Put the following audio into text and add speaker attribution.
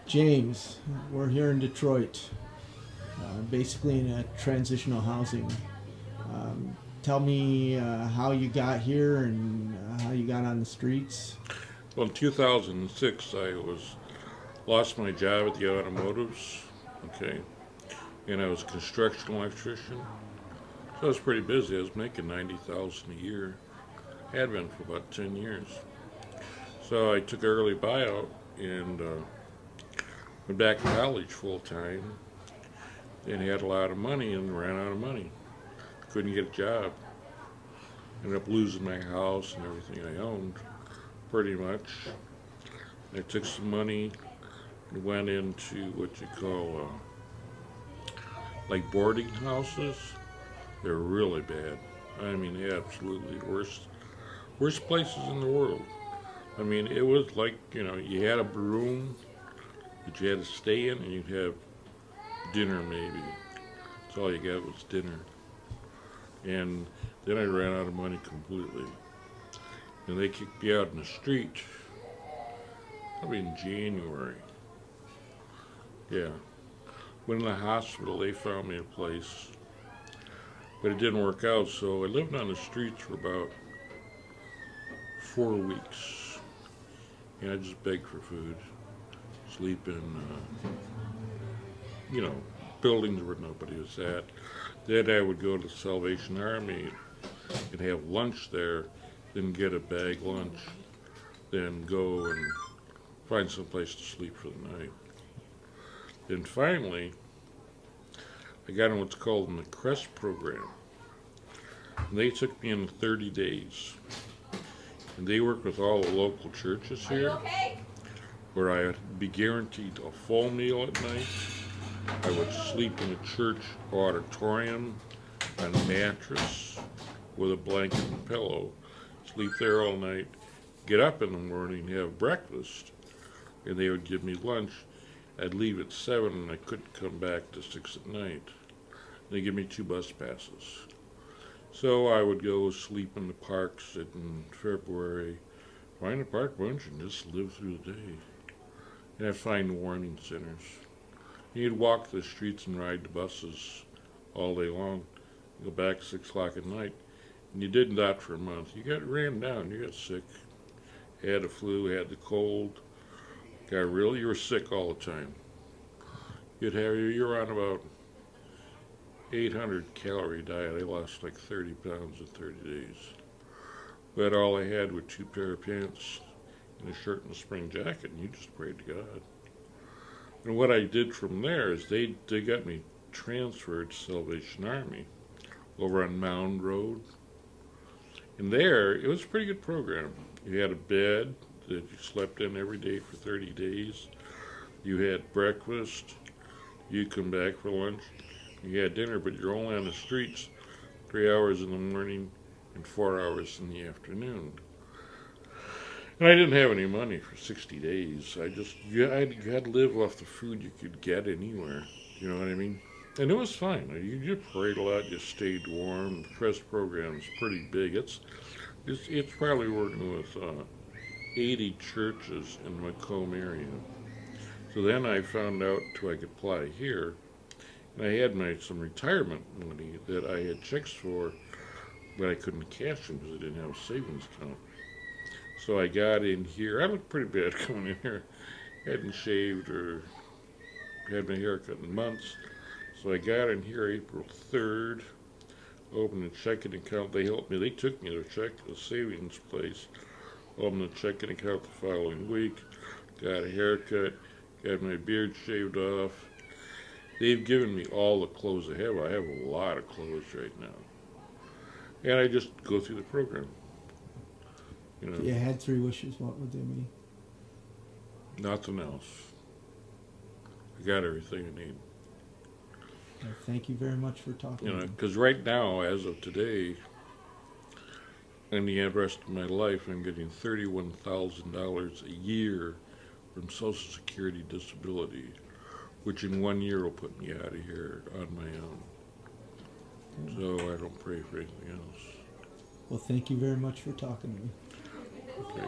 Speaker 1: James, we're here in Detroit, basically in a transitional housing. Tell me how you got here and how you got on the streets.
Speaker 2: Well, in 2006, lost my job at the automotives. Okay, and I was a construction electrician, so I was pretty busy. I was making 90,000 a year. Had been for about 10 years. So I took early buyout and went back to college full time. And had a lot of money and ran out of money. Couldn't get a job. Ended up losing my house and everything I owned, pretty much. I took some money and went into what you call like boarding houses. They're really bad. I mean, absolutely worst places in the world. I mean, it was like you had a room that you had to stay in, and you'd have dinner maybe. That's all you got was dinner. And then I ran out of money completely, and they kicked me out in the street. Probably in January. Yeah. Went in the hospital. They found me a place, but it didn't work out. So I lived on the streets for about 4 weeks, and I just begged for food, sleep in, you know, buildings where nobody was at. Then I would go to the Salvation Army and have lunch there, then get a bag lunch, then go and find some place to sleep for the night. Then finally, I got in what's called an CREST program. And they took me in 30 days. And they work with all the local churches here, where I would be guaranteed a full meal at night. I would sleep in a church auditorium on a mattress with a blanket and pillow, sleep there all night, get up in the morning, have breakfast, and they would give me lunch. I'd leave at 7 and I couldn't come back to 6 at night. They give me 2 bus passes. So I would go sleep in the parks in February, find a park bench and just live through the day. And I'd find warming centers. You'd walk the streets and ride the buses all day long, go back 6 o'clock at night. And you did that for a month. You got ran down, you got sick, had the flu, had the cold, you were sick all the time. You were on about 800 calorie diet. I lost like 30 pounds in 30 days. But all I had were 2 pair of pants and a shirt and a spring jacket, and you just prayed to God. And what I did from there is they got me transferred to Salvation Army over on Mound Road. And there, it was a pretty good program. You had a bed that you slept in every day for 30 days. You had breakfast. You come back for lunch. You had dinner, but you're only on the streets 3 hours in the morning and 4 hours in the afternoon. And I didn't have any money for 60 days. You had to live off the food you could get anywhere. You know what I mean? And it was fine. You prayed a lot. You stayed warm. The press program is pretty big. It's probably working with 80 churches in the Macomb area. So then I found out I could apply here. And I had some retirement money that I had checks for, but I couldn't cash them because I didn't have a savings account. So I got in here. I looked pretty bad coming in here. Hadn't shaved or had my hair cut in months. So I got in here April 3rd, opened a checking account. They helped me. They took me to a savings place, opened a checking account the following week, got a haircut, got my beard shaved off. They've given me all the clothes I have. I have a lot of clothes right now. And I just go through the program.
Speaker 1: If you had 3 wishes, what would they be?
Speaker 2: Nothing else. I got everything I need.
Speaker 1: Well, thank you very much for talking.
Speaker 2: Because right now, as of today, and the rest of my life, I'm getting $31,000 a year from Social Security disability, which in 1 year will put me out of here on my own. So I don't pray for anything else.
Speaker 1: Well, thank you very much for talking to me.
Speaker 2: Okay.